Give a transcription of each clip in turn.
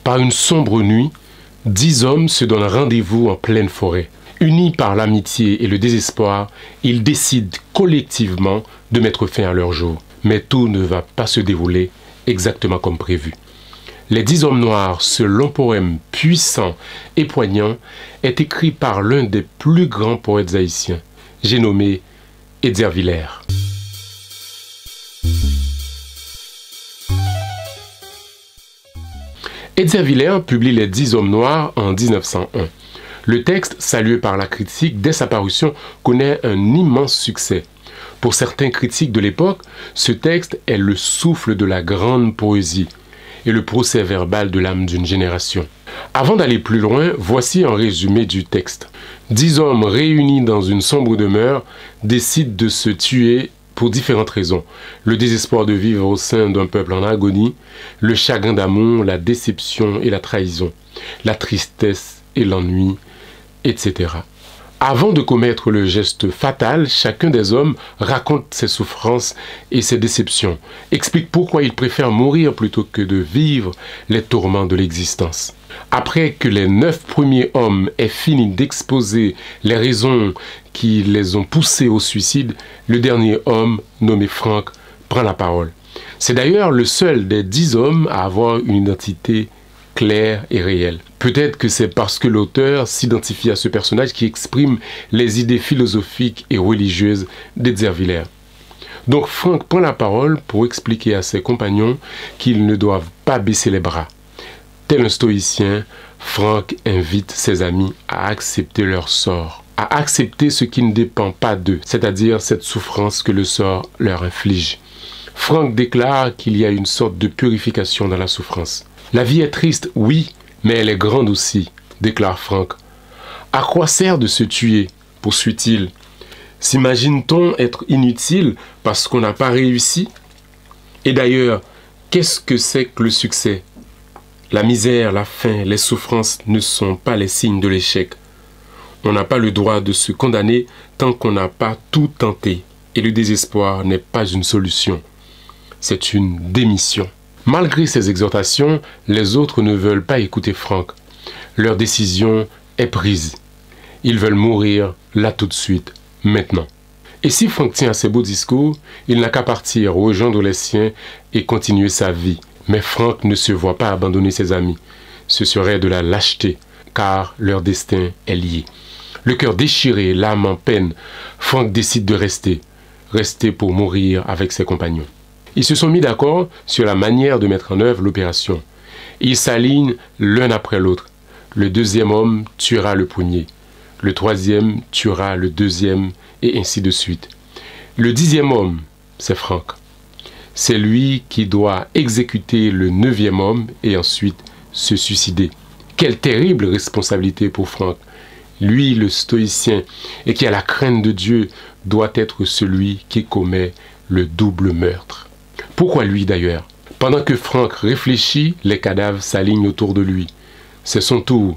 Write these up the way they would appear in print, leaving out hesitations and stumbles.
Par une sombre nuit, 10 hommes se donnent rendez-vous en pleine forêt. Unis par l'amitié et le désespoir, ils décident collectivement de mettre fin à leur jour. Mais tout ne va pas se dérouler exactement comme prévu. Les 10 hommes noirs, ce long poème puissant et poignant, est écrit par l'un des plus grands poètes haïtiens. J'ai nommé Edzer Villers. Edzer Villers publie Les 10 hommes noirs en 1901. Le texte, salué par la critique dès sa parution, connaît un immense succès. Pour certains critiques de l'époque, ce texte est le souffle de la grande poésie et le procès-verbal de l'âme d'une génération. Avant d'aller plus loin, voici un résumé du texte. 10 hommes réunis dans une sombre demeure décident de se tuer pour différentes raisons. Le désespoir de vivre au sein d'un peuple en agonie, le chagrin d'amour, la déception et la trahison, la tristesse et l'ennui, etc. Avant de commettre le geste fatal, chacun des hommes raconte ses souffrances et ses déceptions, explique pourquoi il préfère mourir plutôt que de vivre les tourments de l'existence. Après que les 9 premiers hommes aient fini d'exposer les raisons qui les ont poussés au suicide, le dernier homme, nommé Franck, prend la parole. C'est d'ailleurs le seul des 10 hommes à avoir une identité claire et réelle. Peut-être que c'est parce que l'auteur s'identifie à ce personnage qui exprime les idées philosophiques et religieuses d'Edzer Villers. Donc Franck prend la parole pour expliquer à ses compagnons qu'ils ne doivent pas baisser les bras. Tel un stoïcien, Franck invite ses amis à accepter leur sort, à accepter ce qui ne dépend pas d'eux, c'est-à-dire cette souffrance que le sort leur inflige. Franck déclare qu'il y a une sorte de purification dans la souffrance. La vie est triste, oui, mais elle est grande aussi, déclare Franck. À quoi sert de se tuer, poursuit-il? S'imagine-t-on être inutile parce qu'on n'a pas réussi? Et d'ailleurs, qu'est-ce que c'est que le succès? La misère, la faim, les souffrances ne sont pas les signes de l'échec. On n'a pas le droit de se condamner tant qu'on n'a pas tout tenté. Et le désespoir n'est pas une solution. C'est une démission. Malgré ces exhortations, les autres ne veulent pas écouter Franck. Leur décision est prise. Ils veulent mourir là tout de suite, maintenant. Et si Franck tient à ses beaux discours, il n'a qu'à partir, rejoindre les siens et continuer sa vie. Mais Franck ne se voit pas abandonner ses amis. Ce serait de la lâcheté, car leur destin est lié. Le cœur déchiré, l'âme en peine, Franck décide de rester. Rester pour mourir avec ses compagnons. Ils se sont mis d'accord sur la manière de mettre en œuvre l'opération. Ils s'alignent l'un après l'autre. Le deuxième homme tuera le premier. Le troisième tuera le deuxième, et ainsi de suite. Le 10e homme, c'est Franck. C'est lui qui doit exécuter le 9e homme et ensuite se suicider. Quelle terrible responsabilité pour Franck. Lui, le stoïcien, et qui a la crainte de Dieu, doit être celui qui commet le double meurtre. Pourquoi lui d'ailleurs? Pendant que Franck réfléchit, les cadavres s'alignent autour de lui. C'est son tour.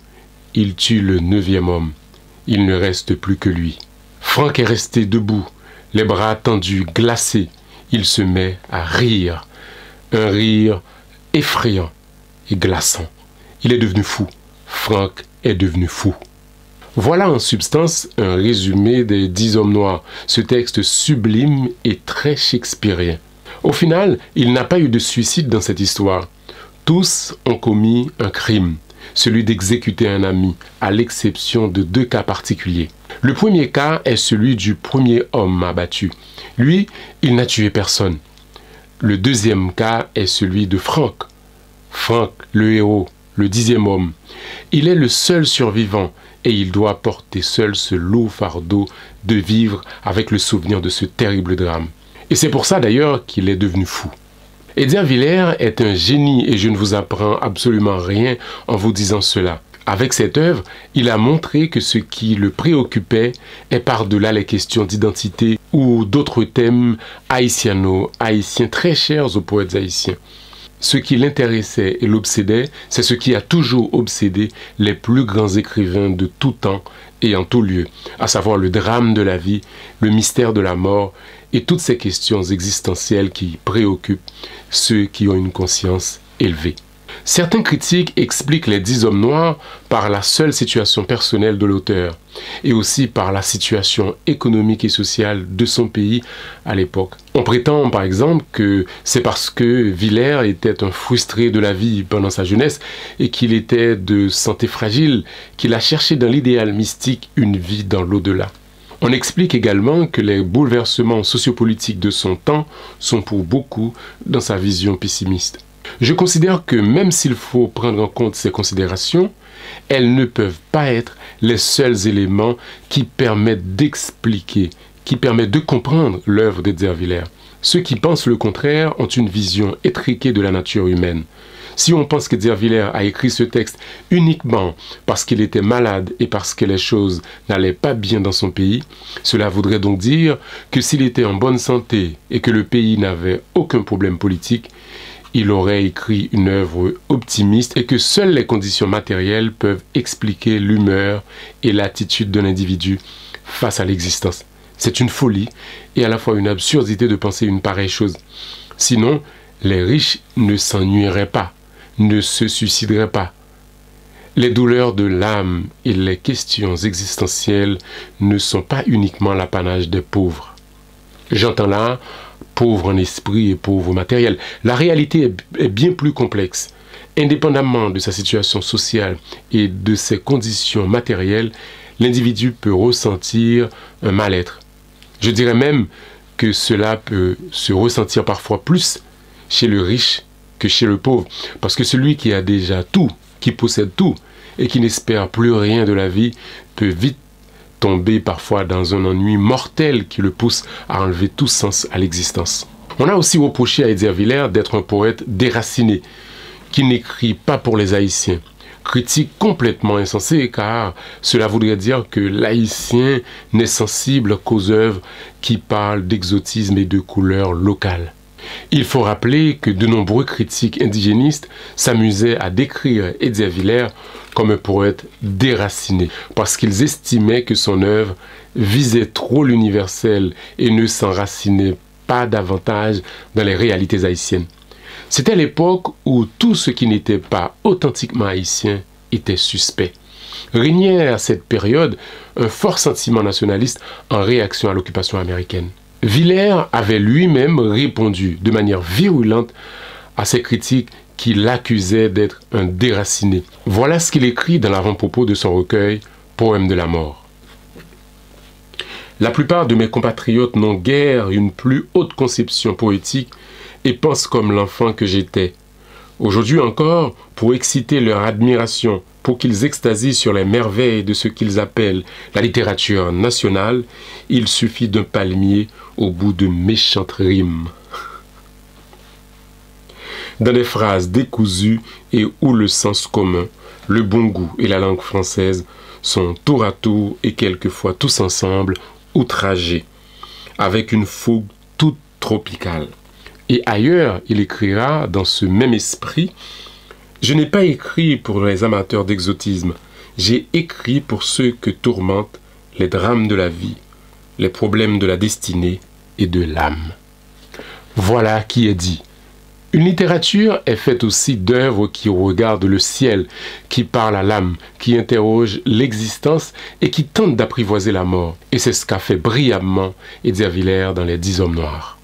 Il tue le 9e homme. Il ne reste plus que lui. Franck est resté debout, les bras tendus, glacés. Il se met à rire. Un rire effrayant et glaçant. Il est devenu fou. Franck est devenu fou. Voilà en substance un résumé des 10 hommes noirs, ce texte sublime et très shakespearien. Au final, il n'a pas eu de suicide dans cette histoire. Tous ont commis un crime, celui d'exécuter un ami, à l'exception de 2 cas particuliers. Le premier cas est celui du premier homme abattu. Lui, il n'a tué personne. Le deuxième cas est celui de Franck. Franck, le héros, le 10e homme. Il est le seul survivant et il doit porter seul ce lourd fardeau de vivre avec le souvenir de ce terrible drame. Et c'est pour ça d'ailleurs qu'il est devenu fou. Edzer Villers est un génie et je ne vous apprends absolument rien en vous disant cela. Avec cette œuvre, il a montré que ce qui le préoccupait est par-delà les questions d'identité ou d'autres thèmes haïtiens très chers aux poètes haïtiens. Ce qui l'intéressait et l'obsédait, c'est ce qui a toujours obsédé les plus grands écrivains de tout temps et en tout lieu, à savoir le drame de la vie, le mystère de la mort et toutes ces questions existentielles qui préoccupent ceux qui ont une conscience élevée. Certains critiques expliquent les 10 hommes noirs par la seule situation personnelle de l'auteur et aussi par la situation économique et sociale de son pays à l'époque. On prétend par exemple que c'est parce que Villers était un frustré de la vie pendant sa jeunesse et qu'il était de santé fragile qu'il a cherché dans l'idéal mystique une vie dans l'au-delà. On explique également que les bouleversements sociopolitiques de son temps sont pour beaucoup dans sa vision pessimiste. Je considère que même s'il faut prendre en compte ces considérations, elles ne peuvent pas être les seuls éléments qui permettent d'expliquer, qui permettent de comprendre l'œuvre d'Edgar Villers. Ceux qui pensent le contraire ont une vision étriquée de la nature humaine. Si on pense qu'Edgar Villers a écrit ce texte uniquement parce qu'il était malade et parce que les choses n'allaient pas bien dans son pays, cela voudrait donc dire que s'il était en bonne santé et que le pays n'avait aucun problème politique, il aurait écrit une œuvre optimiste et que seules les conditions matérielles peuvent expliquer l'humeur et l'attitude d'un individu face à l'existence. C'est une folie et à la fois une absurdité de penser une pareille chose. Sinon, les riches ne s'ennuieraient pas, ne se suicideraient pas. Les douleurs de l'âme et les questions existentielles ne sont pas uniquement l'apanage des pauvres. J'entends là pauvre en esprit et pauvre matériel. La réalité est bien plus complexe. Indépendamment de sa situation sociale et de ses conditions matérielles, l'individu peut ressentir un mal-être. Je dirais même que cela peut se ressentir parfois plus chez le riche que chez le pauvre. Parce que celui qui a déjà tout, qui possède tout et qui n'espère plus rien de la vie peut vite tomber parfois dans un ennui mortel qui le pousse à enlever tout sens à l'existence. On a aussi reproché à Edgar Villers d'être un poète déraciné, qui n'écrit pas pour les Haïtiens. Critique complètement insensée car cela voudrait dire que l'Haïtien n'est sensible qu'aux œuvres qui parlent d'exotisme et de couleurs locales. Il faut rappeler que de nombreux critiques indigénistes s'amusaient à décrire Edgar Villers comme un poète déraciné, parce qu'ils estimaient que son œuvre visait trop l'universel et ne s'enracinait pas davantage dans les réalités haïtiennes. C'était l'époque où tout ce qui n'était pas authentiquement haïtien était suspect. Régnait à cette période un fort sentiment nationaliste en réaction à l'occupation américaine. Villers avait lui-même répondu de manière virulente à ces critiques qui l'accusaient d'être un déraciné. Voilà ce qu'il écrit dans l'avant-propos de son recueil « Poème de la mort ». La plupart de mes compatriotes n'ont guère une plus haute conception poétique et pensent comme l'enfant que j'étais. Aujourd'hui encore, pour exciter leur admiration, pour qu'ils extasient sur les merveilles de ce qu'ils appellent la littérature nationale, il suffit d'un palmier au bout de méchantes rimes. Dans des phrases décousues et où le sens commun, le bon goût et la langue française sont tour à tour et quelquefois tous ensemble outragés, avec une fougue toute tropicale. Et ailleurs, il écrira dans ce même esprit: « Je n'ai pas écrit pour les amateurs d'exotisme, j'ai écrit pour ceux que tourmentent les drames de la vie, les problèmes de la destinée et de l'âme. » Voilà qui est dit. Une littérature est faite aussi d'œuvres qui regardent le ciel, qui parlent à l'âme, qui interrogent l'existence et qui tentent d'apprivoiser la mort. Et c'est ce qu'a fait brillamment Edgar Villers dans Les 10 hommes noirs.